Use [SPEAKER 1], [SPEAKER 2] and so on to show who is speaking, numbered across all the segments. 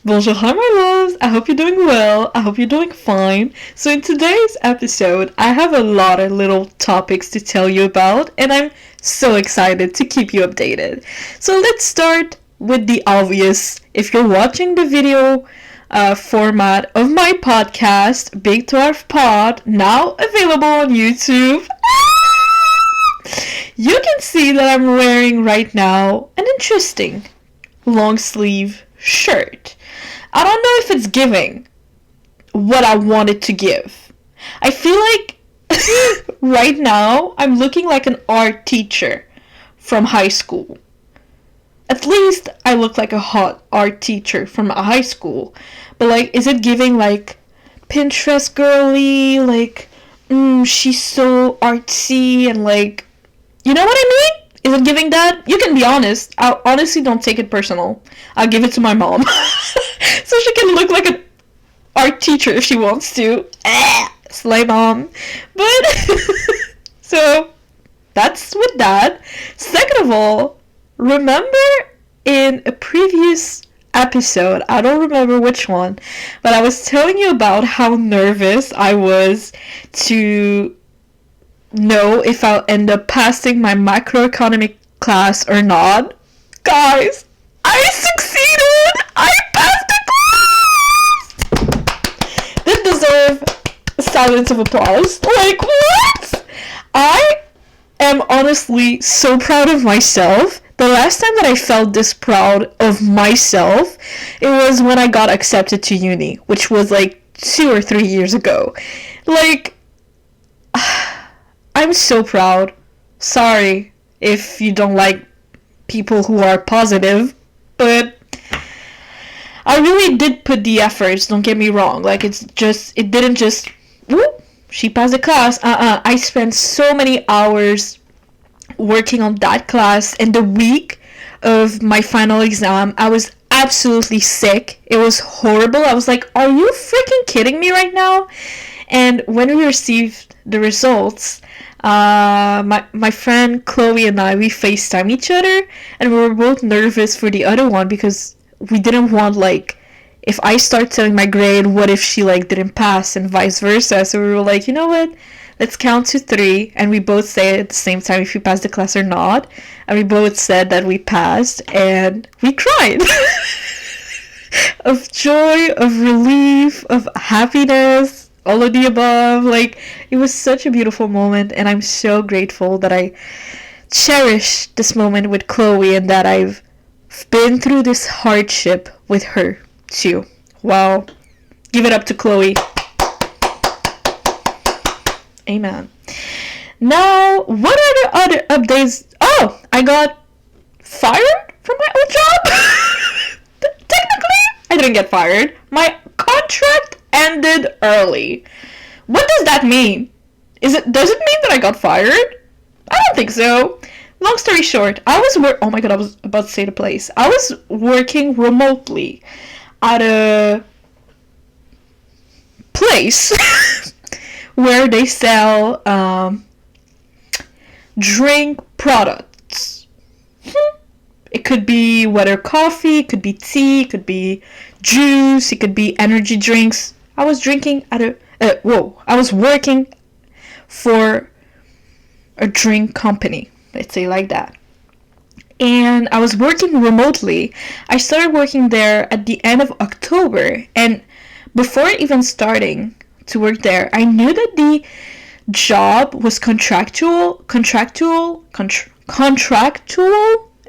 [SPEAKER 1] Bonjour, hi my loves. I hope you're doing well. I hope you're doing fine. So in today's episode, I have a lot of little topics to tell you about, and I'm so excited to keep you updated. So let's start with the obvious. If you're watching the video format of my podcast, Big Dwarf Pod, now available on YouTube, you can see that I'm wearing right now an interesting long sleeve shirt. I don't know if it's giving what I wanted to give. I feel like right now I'm looking like an art teacher from high school. At least I look like a hot art teacher from a high school. But like, is it giving like Pinterest girly? Like, she's so artsy and like, you know what I mean? Is it giving that? You can be honest. I honestly don't take it personal. I'll give it to my mom. So she can look like an art teacher if she wants to. Slay mom. But, so, that's with that. Second of all, remember in a previous episode, I don't remember which one, but I was telling you about how nervous I was to know if I'll end up passing my macroeconomic class or not. Guys, I succeeded! I passed the class! This deserves a silence of applause. Like, what? I am honestly so proud of myself. The last time that I felt this proud of myself, it was when I got accepted to uni, which was like 2 or 3 years ago. Like, I'm so proud. Sorry if you don't like people who are positive, but I really did put the efforts, don't get me wrong. Like, it didn't just, whoop, she passed the class. I spent so many hours working on that class, and the week of my final exam, I was absolutely sick. It was horrible. I was like, are you freaking kidding me right now? And when we received the results, my friend Chloe and I, we FaceTime each other, and we were both nervous for the other one because we didn't want, like, if I start telling my grade, what if she, like, didn't pass, and vice versa. So we were like, you know what, let's count to 3, and we both say at the same time if we passed the class or not, and we both said that we passed, and we cried. Of joy, of relief, of happiness, all of the above. Like, it was such a beautiful moment, and I'm so grateful that I cherished this moment with Chloe and that I've been through this hardship with her too. Wow. Give it up to Chloe. Amen. Now, what are the other updates? Oh, I got fired from my old job. Technically, I didn't get fired. My contract ended early. What does that mean? Does it mean that I got fired? I don't think so. Long story short, oh my god, I was about to say the place. I was working remotely at a place where they sell drink products. It could be whether coffee, it could be tea, it could be juice, it could be energy drinks. I was drinking at I was working for a drink company, let's say like that. And I was working remotely. I started working there at the end of October, and before even starting to work there, I knew that the job was contractual.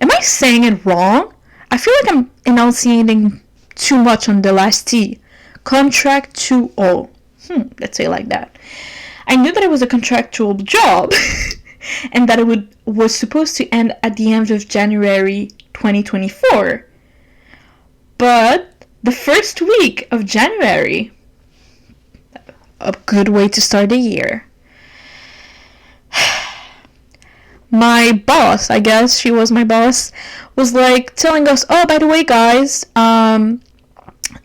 [SPEAKER 1] Am I saying it wrong? I feel like I'm enunciating too much on the last T. Contractual. Let's say it like that. I knew that it was a contractual job and that it was supposed to end at the end of January 2024. But the first week of January, a good way to start the year, my boss, I guess she was my boss, was like telling us, oh, by the way, guys,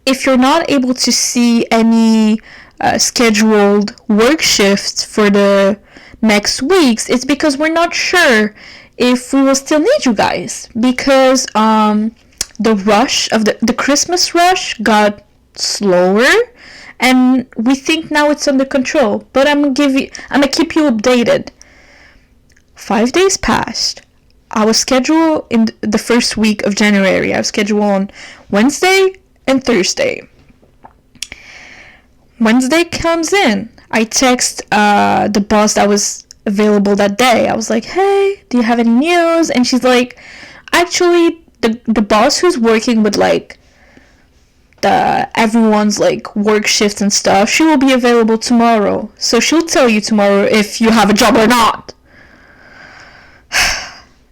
[SPEAKER 1] if you're not able to see any scheduled work shifts for the next weeks, it's because we're not sure if we will still need you guys, because the rush of the Christmas rush got slower, and we think now it's under control. But I'm gonna keep you updated. 5 days passed. I was scheduled in the first week of January. I was scheduled on Wednesday and Thursday. Wednesday comes in. I text the boss that was available that day. I was like, hey, do you have any news? And she's like, actually, the boss who's working with like everyone's like work shifts and stuff, she will be available tomorrow. So she'll tell you tomorrow if you have a job or not.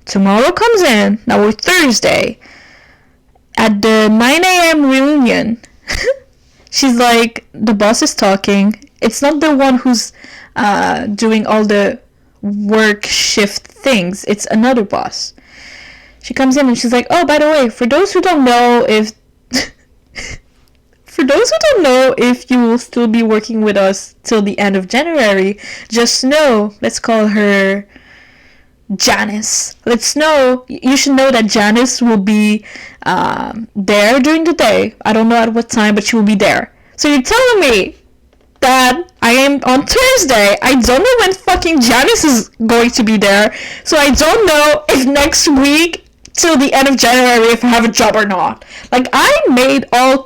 [SPEAKER 1] Tomorrow comes in. Now we're Thursday. At the 9 a.m. reunion, she's like, the boss is talking. It's not the one who's doing all the work shift things. It's another boss. She comes in and she's like, oh, by the way, for those who don't know if you will still be working with us till the end of January, just know, let's call her Janice. You should know that Janice will be there during the day. I don't know at what time, but she will be there. So you're telling me that I am on Thursday. I don't know when fucking Janice is going to be there. So I don't know if next week till the end of January if I have a job or not. Like, I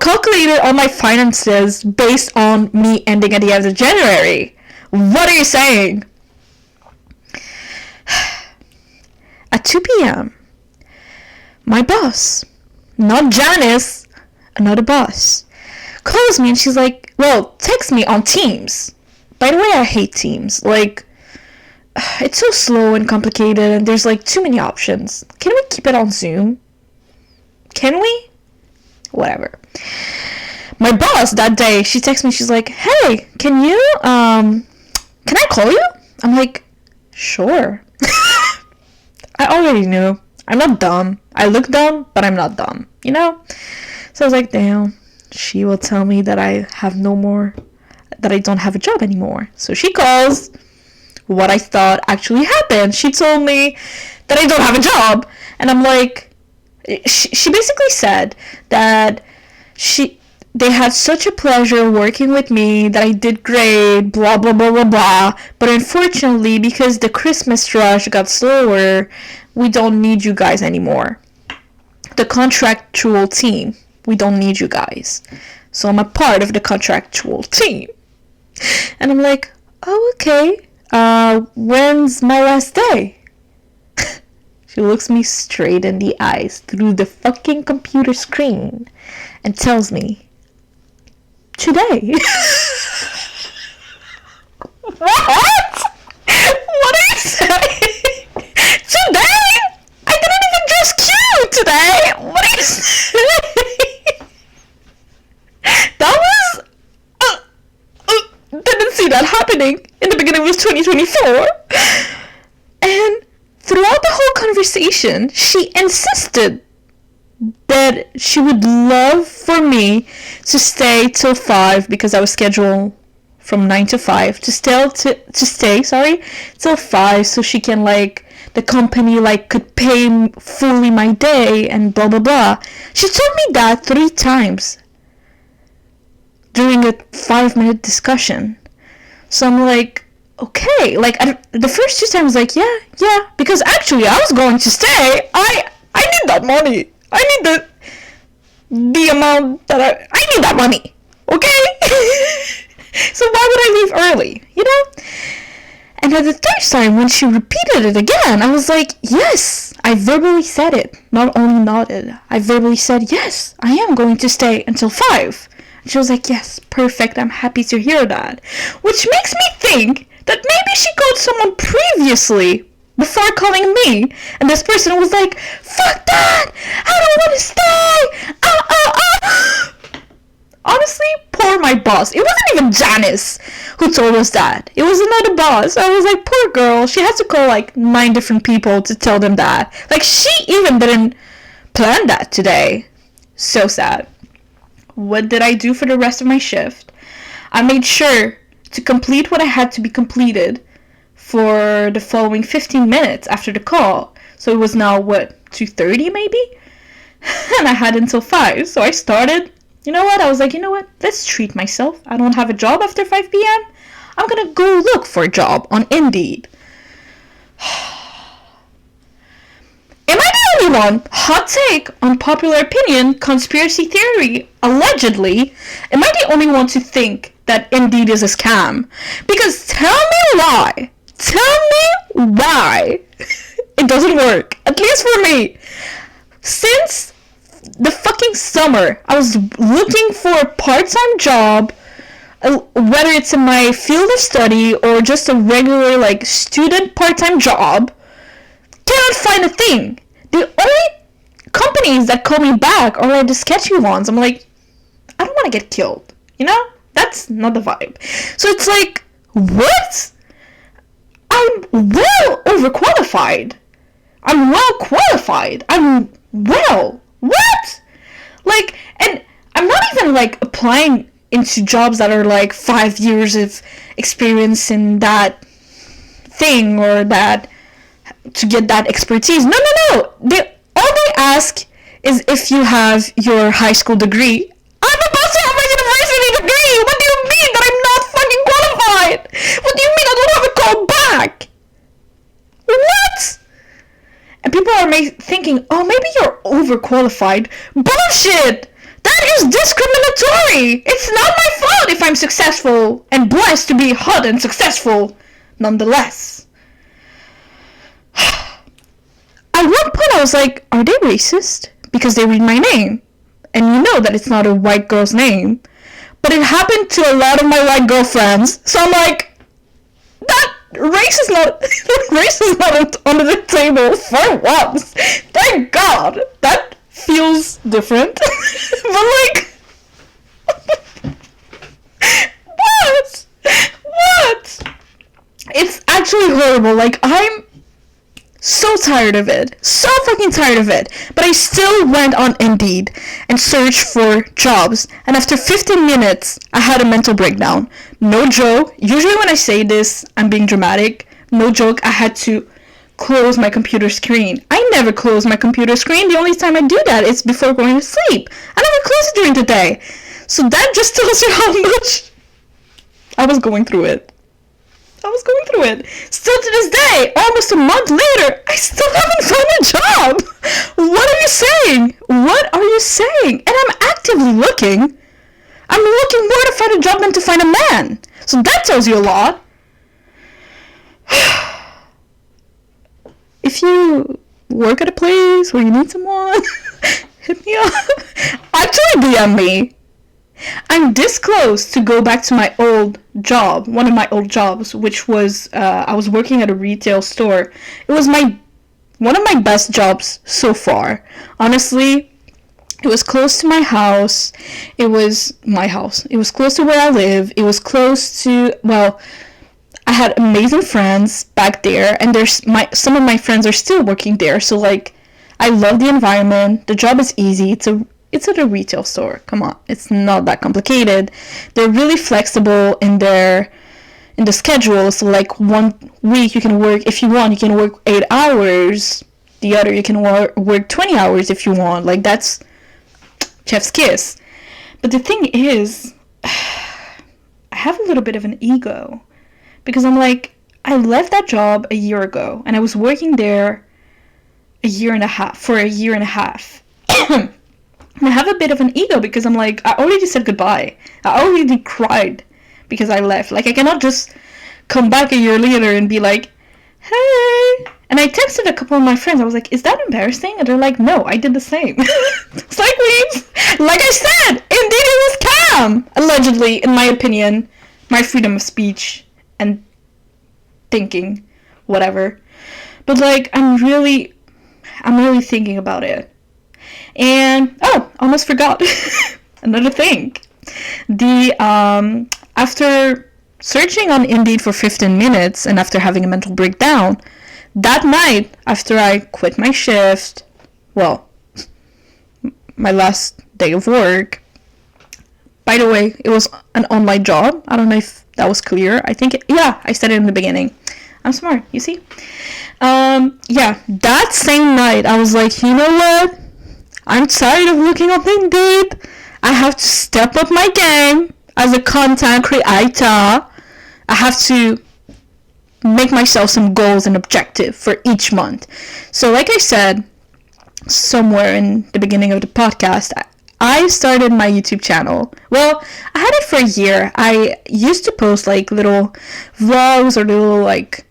[SPEAKER 1] calculated all my finances based on me ending at the end of January. What are you saying? At 2 p.m., my boss, not Janice, another boss, calls me and she's like, well, text me on Teams. By the way, I hate Teams. Like, it's so slow and complicated and there's like too many options. Can we keep it on Zoom? Can we? Whatever. My boss that day, she texts me, she's like, hey, can I call you? I'm like, sure. I already knew. I'm not dumb. I look dumb, but I'm not dumb, you know? So I was like, damn, she will tell me that I don't have a job anymore. So she calls. What I thought actually happened. She told me that I don't have a job. And I'm like, she basically said that they had such a pleasure working with me, that I did great, blah, blah, blah, blah, blah. But unfortunately, because the Christmas rush got slower, we don't need you guys anymore. The contractual team, we don't need you guys. So I'm a part of the contractual team. And I'm like, oh, okay. When's my last day? She looks me straight in the eyes through the fucking computer screen and tells me, today. What? What are you saying? Today? I didn't even dress cute today. What are you saying? That was... didn't see that happening in the beginning of 2024. And throughout the whole conversation, she insisted that she would love for me to stay till 5 because I was scheduled from 9 to 5 to stay till 5 so she can the company could pay fully my day and blah blah blah. She told me that 3 times during a 5-minute discussion. So I'm like, okay, the first 2 times yeah, because actually I was going to stay. I need that money. I need the amount that I need that money, okay? So why would I leave early, you know? And at the 3rd time, when she repeated it again, I was like, yes, I verbally said it. Not only nodded, I verbally said, yes, I am going to stay until 5. And she was like, yes, perfect, I'm happy to hear that. Which makes me think that maybe she called someone previously before calling me, and this person was like, fuck that, I don't want to stay, Honestly, poor my boss. It wasn't even Janice who told us that. It was another boss. I was like, poor girl, she had to call 9 different people to tell them that. She even didn't plan that today. So sad. What did I do for the rest of my shift? I made sure to complete what I had to be completed for the following 15 minutes after the call. So it was now, 2:30 maybe? and I had until 5. So I started, you know what? I was like, you know what? Let's treat myself. I don't have a job after 5 p.m. I'm gonna go look for a job on Indeed. Am I the only one? Hot take, unpopular opinion, conspiracy theory, allegedly. Am I the only one to think that Indeed is a scam? Because tell me why. Tell me why it doesn't work. At least for me. Since the fucking summer, I was looking for a part-time job, whether it's in my field of study or just a regular like student part-time job. Cannot find a thing. The only companies that call me back are like the sketchy ones. I'm like, I don't want to get killed. You know? That's not the vibe. So it's like, what? I'm well overqualified. I'm well qualified. I'm well. What? Like, and I'm not even like applying into jobs that are like 5 years of experience in that thing or that to get that expertise. No. All they ask is if you have your high school degree. I'm about to have my university degree. What do you mean that I'm not fucking qualified? What do you mean I don't have a call back? What? And people are thinking, oh, maybe you're overqualified. Bullshit! That is discriminatory. It's not my fault if I'm successful and blessed to be hot and successful nonetheless. At one point I was like, are they racist? Because they read my name. And you know that it's not a white girl's name. But it happened to a lot of my white girlfriends. So I'm like, that race is not under the table for once. Thank God. That feels different. But like, what? It's actually horrible. Like, I'm so tired of it. So fucking tired of it. But I still went on Indeed and searched for jobs. And after 15 minutes, I had a mental breakdown. No joke. Usually when I say this, I'm being dramatic. No joke. I had to close my computer screen. I never close my computer screen. The only time I do that is before going to sleep. I never close it during the day. So that just tells you how much I was going through it. Still to this day, almost a month later, I still haven't found a job. What are you saying? And I'm actively looking. I'm looking more to find a job than to find a man. So that tells you a lot. If you work at a place where you need someone, hit me up. Actually, DM me. I'm this close to go back to my old job, one of my old jobs, which was, I was working at a retail store. It was one of my best jobs so far. Honestly, it was close to my house. It was my house. It was close to where I live. It was close to, well, I had amazing friends back there, and some of my friends are still working there, so like, I love the environment. The job is easy. It's at a retail store. Come on, it's not that complicated. They're really flexible in the schedule. So like 1 week you can work, if you want, you can work 8 hours. The other you can work 20 hours if you want. Like, that's chef's kiss. But the thing is, I have a little bit of an ego because I'm like, I left that job a year ago and I was working there for a year and a half. And I have a bit of an ego because I'm like, I already said goodbye. I already cried because I left. Like, I cannot just come back a year later and be like, hey. And I texted a couple of my friends. I was like, is that embarrassing? And they're like, no, I did the same. It's like, like I said, Indeed it was scam. Allegedly, in my opinion, my freedom of speech and thinking, whatever. But like, I'm really thinking about it. And almost forgot another thing. After searching on Indeed for 15 minutes and after having a mental breakdown, that night after I quit my shift, well, my last day of work. By the way, it was an online job. I don't know if that was clear. I said it in the beginning. I'm smart, you see? That same night I was like, you know what? I'm tired of looking up Indeed. I have to step up my game as a content creator. I have to make myself some goals and objectives for each month. So like I said somewhere in the beginning of the podcast, I started my YouTube channel. Well, I had it for a year. I used to post like little vlogs or little like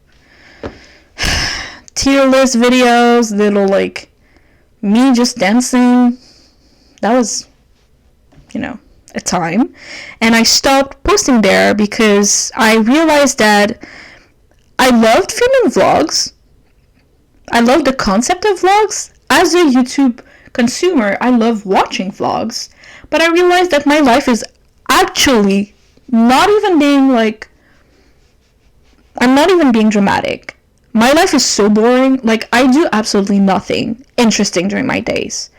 [SPEAKER 1] tier list videos, little like me just dancing. That was, a time. And I stopped posting there because I realized that I loved filming vlogs. I love the concept of vlogs. As a YouTube consumer, I love watching vlogs. But I realized that my life is actually not even being like... I'm not even being dramatic. My life is so boring. Like, I do absolutely nothing interesting during my days.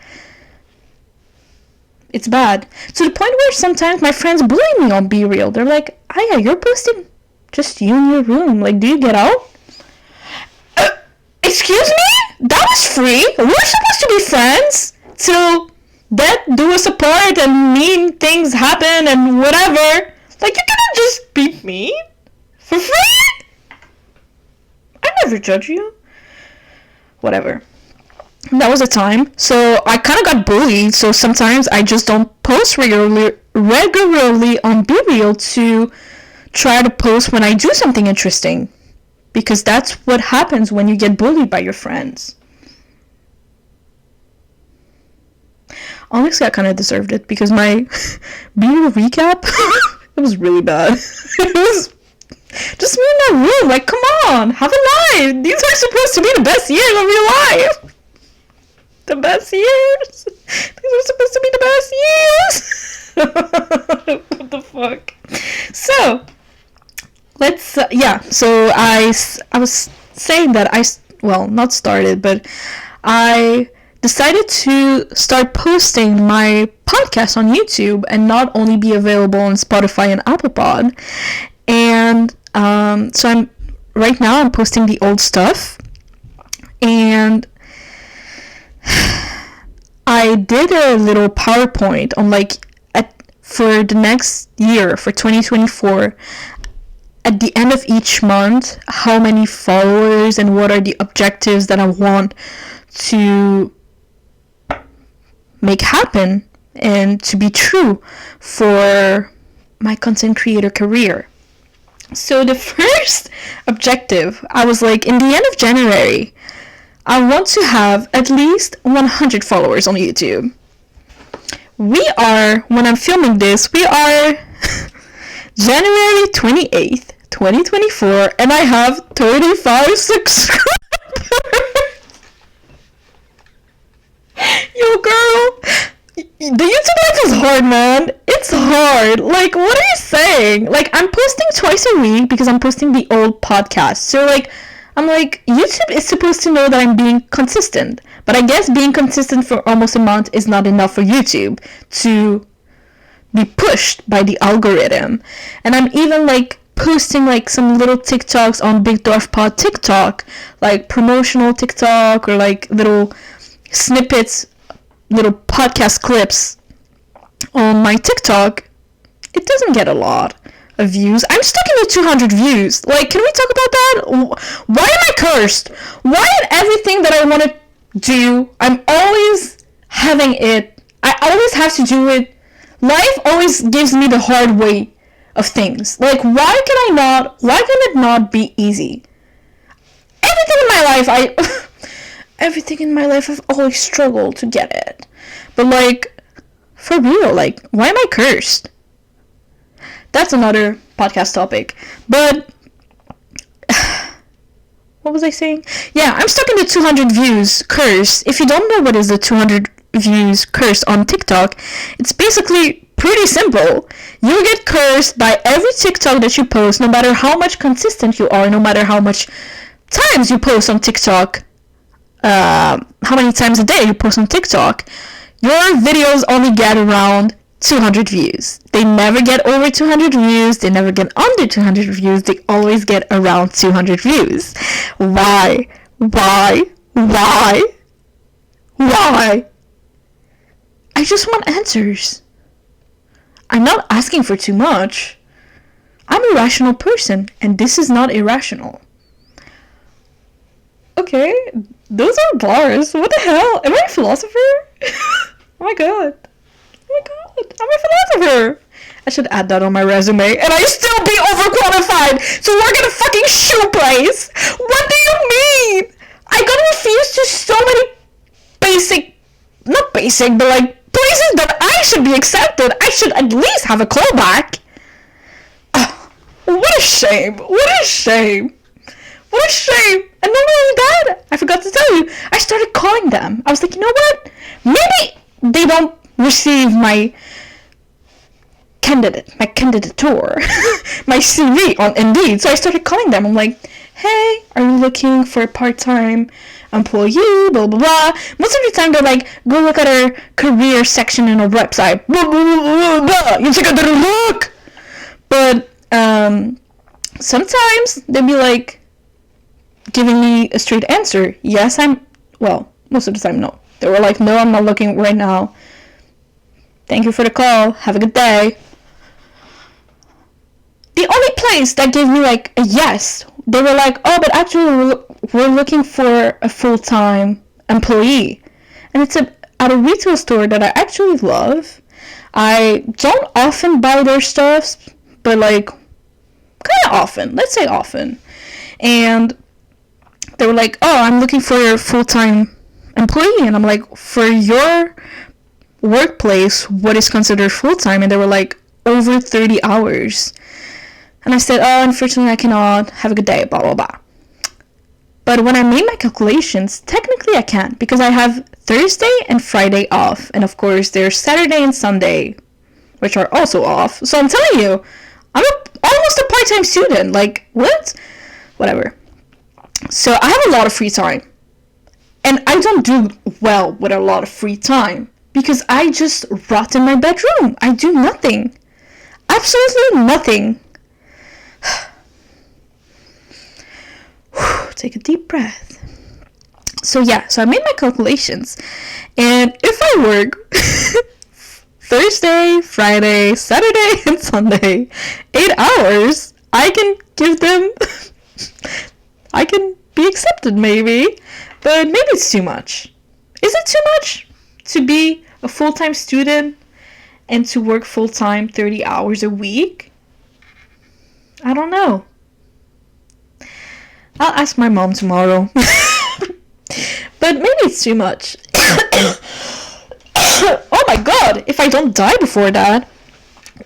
[SPEAKER 1] It's bad. To the point where sometimes my friends bully me on Be Real. They're like, Aya, you're posting just you in your room. Like, do you get out? Excuse me? That was free. We're supposed to be friends till death do us apart and mean things happen and whatever. Like, you cannot just beat me for free. I never judge you. Whatever. That was a time. So I kind of got bullied. So sometimes I just don't post regularly on Be Real to try to post when I do something interesting. Because that's what happens when you get bullied by your friends. Honestly, I kind of deserved it because my Be Real recap, it was really bad. It was just me in my room. Like, come on, have a life. These are supposed to be the best years of your life. The best years. These are supposed to be the best years. What the fuck? So, let's, so I was saying that not started, but I decided to start posting my podcast on YouTube and not only be available on Spotify and Apple Pod. And so right now I'm posting the old stuff, and I did a little PowerPoint on for the next year, for 2024, at the end of each month, how many followers and what are the objectives that I want to make happen and to be true for my content creator career. So the first objective, I was like, in the end of January, I want to have at least 100 followers on YouTube. When I'm filming this, we are January 28th, 2024, and I have 35 subscribers. Yo, girl, the YouTube life is hard, man. It's hard. Like, what are you saying? Like, I'm posting twice a week because I'm posting the old podcast. So, I'm like, YouTube is supposed to know that I'm being consistent. But I guess being consistent for almost a month is not enough for YouTube to be pushed by the algorithm. And I'm even, posting, some little TikToks on Big Dwarf Pod TikTok. Promotional TikTok or, little snippets, little podcast clips on my TikTok. It doesn't get a lot of views. I'm stuck in the 200 views. Can we talk about that? Why am I cursed? Why in everything that I want to do, I'm always having it. I always have to do it. Life always gives me the hard way of things. Why can it not be easy? Everything in my life, I've always struggled to get it. But for real, why am I cursed? That's another podcast topic. But what was I saying? Yeah, I'm stuck in the 200 views curse. If you don't know what is the 200 views curse on TikTok, it's basically pretty simple. You get cursed by every TikTok that you post, no matter how much consistent you are, no matter how much times you post on TikTok, how many times a day you post on TikTok. Your videos only get around 200 views. They never get over 200 views. They never get under 200 views. They always get around 200 views. Why? I just want answers. I'm not asking for too much. I'm a rational person, and this is not irrational. Okay, those are bars. What the hell? Am I a philosopher? Oh my god. Oh my god, I'm a philosopher. I should add that on my resume, and I still be overqualified. So we're gonna fucking shoe place. What do you mean? I got refused to so many not basic, but like places that I should be accepted. I should at least have a callback. What a shame. What a shame. What a shame. And not only that, I forgot to tell you, I started calling them. I was like, you know what? Maybe they don't receive my candidature, my CV on Indeed. So I started calling them. I'm like, hey, are you looking for a part-time employee? Blah, blah, blah. Most of the time they're like, go look at our career section in our website. Blah, blah, blah, blah, blah. You think I didn't look? But sometimes they'd be like giving me a straight answer. Yes, most of the time, no. They were like, no, I'm not looking right now. Thank you for the call. Have a good day. The only place that gave me like a yes, they were like, oh, but actually we're looking for a full-time employee. And it's at a retail store that I actually love. I don't often buy their stuff, but like kind of often. Let's say often. And they were like, oh, I'm looking for a full-time employee. And I'm like, for your workplace, what is considered full-time? And they were like, over 30 hours. And I said, oh, unfortunately I cannot. Have a good day, blah, blah, blah. But when I made my calculations, technically I can't, because I have Thursday and Friday off. And of course, there's Saturday and Sunday, which are also off. So I'm telling you, I'm almost a part-time student. Like, what? Whatever. So I have a lot of free time. And I don't do well with a lot of free time, because I just rot in my bedroom. I do nothing. Absolutely nothing. Take a deep breath. So I made my calculations. And if I work Thursday, Friday, Saturday, and Sunday, 8 hours, I can give them, I can be accepted maybe, but maybe it's too much. Is it too much to be a full-time student and to work full-time 30 hours a week? I don't know. I'll ask my mom tomorrow. But maybe it's too much. Oh my god, if I don't die before that.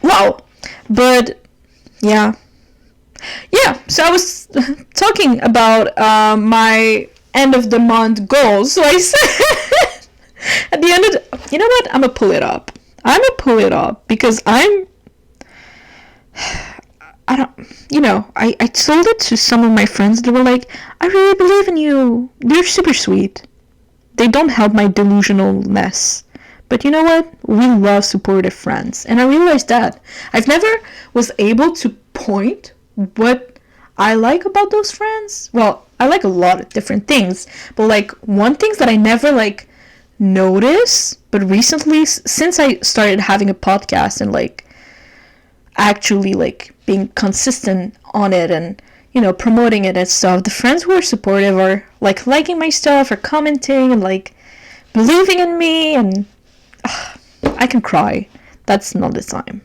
[SPEAKER 1] Wow. But yeah, so I was talking about my end of the month goals. So I said at the end of you know what? I'm gonna pull it up because I told it to some of my friends. They were like, I really believe in you. They're super sweet. They don't help my delusionalness. But you know what? We love supportive friends. And I realized that. I've never was able to point what I like about those friends. Well, I like a lot of different things. But like one thing that I never like notice, but recently, since I started having a podcast and like actually like being consistent on it and promoting it and stuff, the friends who are supportive are like liking my stuff or commenting and like believing in me, and I can cry. That's not the time.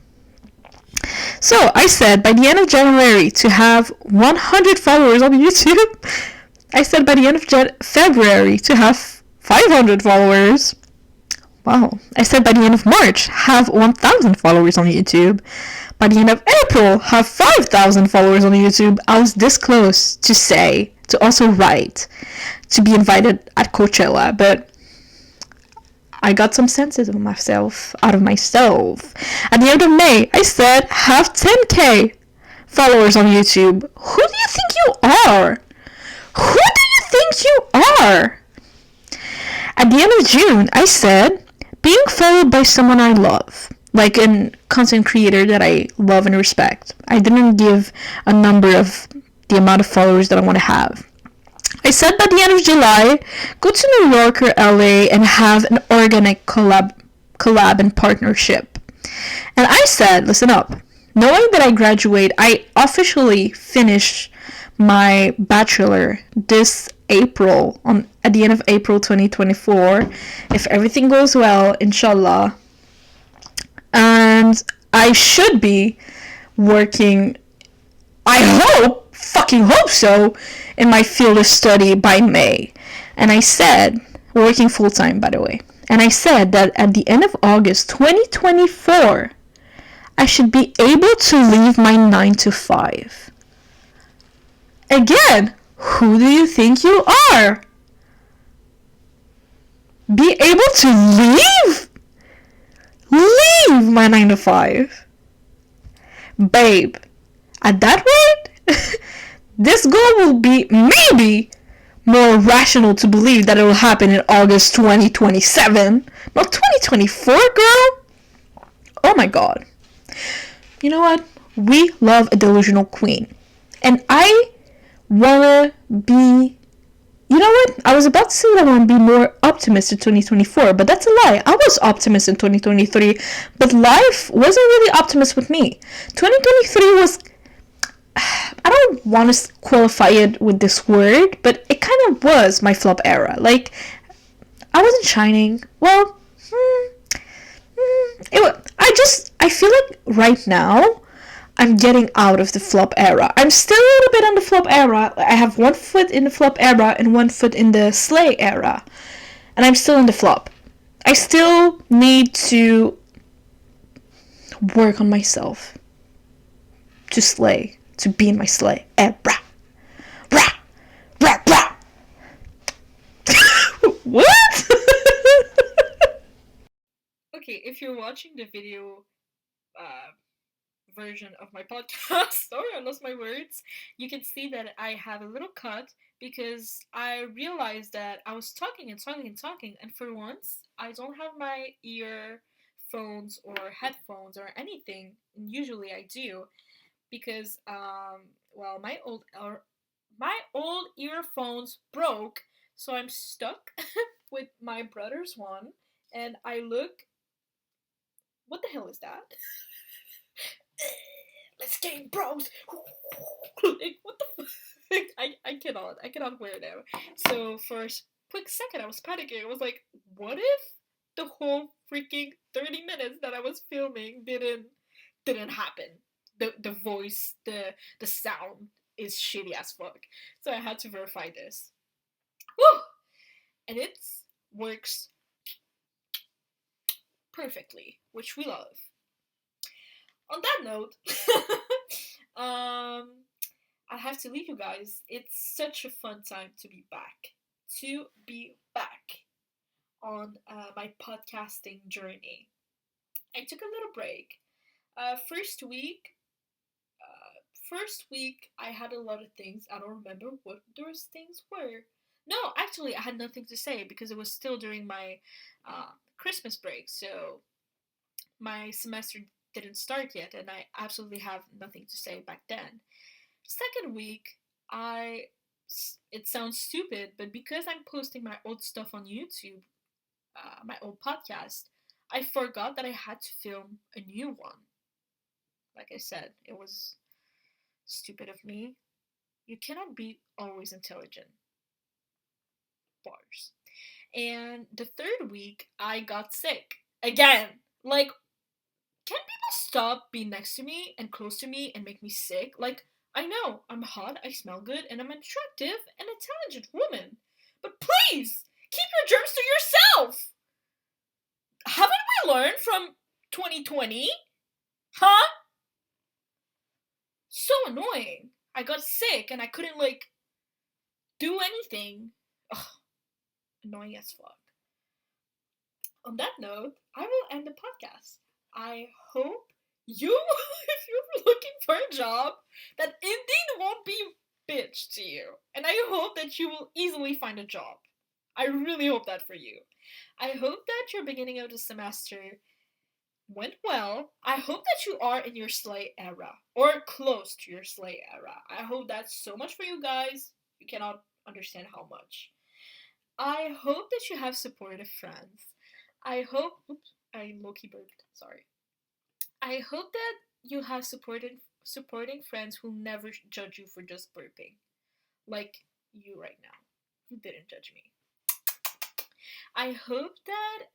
[SPEAKER 1] So I said by the end of January to have 100 followers on YouTube. I said by the end of February to have 500 followers. Wow. I said by the end of March, have 1,000 followers on YouTube. By the end of April, have 5,000 followers on YouTube. I was this close to also write, to be invited at Coachella, but I got some sense out of myself. At the end of May, I said, have 10k followers on YouTube. Who do you think you are? At the end of June, I said, being followed by someone I love, like a content creator that I love and respect. I didn't give a number of the amount of followers that I want to have. I said by the end of July, go to New York or LA and have an organic collab collab and partnership. And I said, listen up, knowing that I officially finish my bachelor this April, on at the end of April 2024, if everything goes well, inshallah. And I should be working, I fucking hope so, in my field of study by May. And I said, working full time, by the way. And I said that at the end of August 2024, I should be able to leave my 9 to 5. Again, who do you think you are? Be able to leave? Leave my 9 to 5. Babe, at that rate, this goal will be maybe more rational to believe that it will happen in August 2027, not 2024, girl. Oh my god. You know what? We love a delusional queen. And I wanna be. You know what? I was about to say that I want to be more optimistic in 2024, but that's a lie. I was optimistic in 2023, but life wasn't really optimist with me. 2023 was. I don't want to qualify it with this word, but it kind of was my flop era. Like, I wasn't shining. Well, I feel like right now, I'm getting out of the flop era. I'm still a little bit on the flop era. I have one foot in the flop era and one foot in the slay era. And I'm still in the flop. I still need to work on myself to slay, to be in my slay era. Rah, rah, rah. What? Okay, if you're watching the video version of my podcast, sorry, I lost my words, you can see that I have a little cut because I realized that I was talking and talking and talking, and for once, I don't have my earphones or headphones or anything. Usually I do because, well, my old earphones broke, so I'm stuck with my brother's one, and I look. What the hell is that? Let's game bros. Like, what the fuck? I cannot wear them. So for a quick second I was panicking. I was like, what if the whole freaking 30 minutes that I was filming didn't happen? The voice, the sound is shitty as fuck. So I had to verify this. Woo! And it works perfectly, which we love. On that note, I have to leave you guys. It's such a fun time to be back. To be back on my podcasting journey. I took a little break. First week, I had a lot of things. I don't remember what those things were. No, actually, I had nothing to say because it was still during my Christmas break. So my semester didn't start yet, and I absolutely have nothing to say back then. Second week, I it sounds stupid, but because I'm posting my old stuff on YouTube, my old podcast, I forgot that I had to film a new one. Like I said, it was stupid of me. You cannot be always intelligent. Bars. And the third week, I got sick again. Like, can people stop being next to me and close to me and make me sick? Like, I know I'm hot, I smell good, and I'm an attractive and intelligent woman. But please, keep your germs to yourself! Haven't we learned from 2020? Huh? So annoying. I got sick and I couldn't, like, do anything. Ugh, annoying as fuck. On that note, I will end the podcast. I hope you, if you're looking for a job, that Indeed won't be bitch to you. And I hope that you will easily find a job. I really hope that for you. I hope that your beginning of the semester went well. I hope that you are in your slay era or close to your slay era. I hope that's so much for you guys. You cannot understand how much. I hope that you have supportive friends. I hope. Oops. I low-key burped. Sorry. I hope that you have supporting friends who never judge you for just burping, like you right now. You didn't judge me. I hope that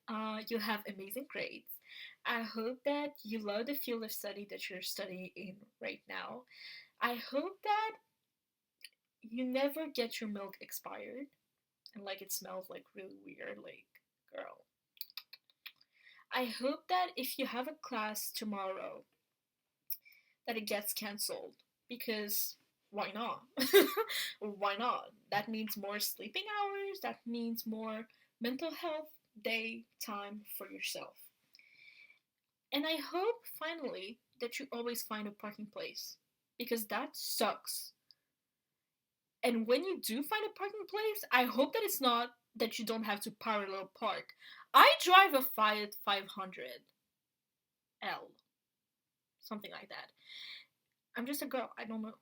[SPEAKER 1] you have amazing grades. I hope that you love the field of study that you're studying in right now. I hope that you never get your milk expired and like it smells like really weird, like girl. I hope that if you have a class tomorrow that it gets cancelled because why not? Why not? That means more sleeping hours, that means more mental health day time for yourself. And I hope finally that you always find a parking place because that sucks. And when you do find a parking place, I hope that it's not that you don't have to parallel park. I drive a Fiat 500L, something like that. I'm just a girl, I don't know.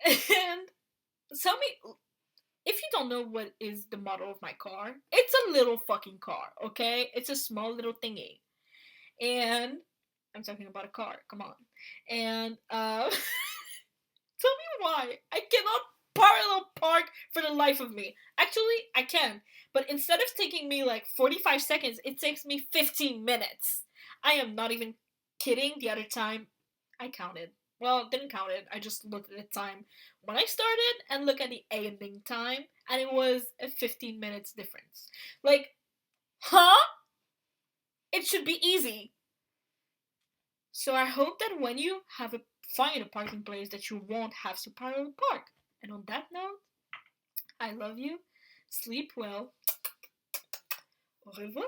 [SPEAKER 1] And tell me, if you don't know what is the model of my car, it's a little fucking car, okay? It's a small little thingy. And I'm talking about a car, come on. And tell me why I cannot parallel park for the life of me. Actually, I can, but instead of taking me like 45 seconds, it takes me 15 minutes. I am not even kidding. The other time, I counted. Well, didn't count it. I just looked at the time when I started and look at the ending time, and it was a 15 minutes difference. Like, huh? It should be easy. So I hope that when you find a parking place that you won't have to parallel park. And on that note, I love you. Sleep well. Au revoir.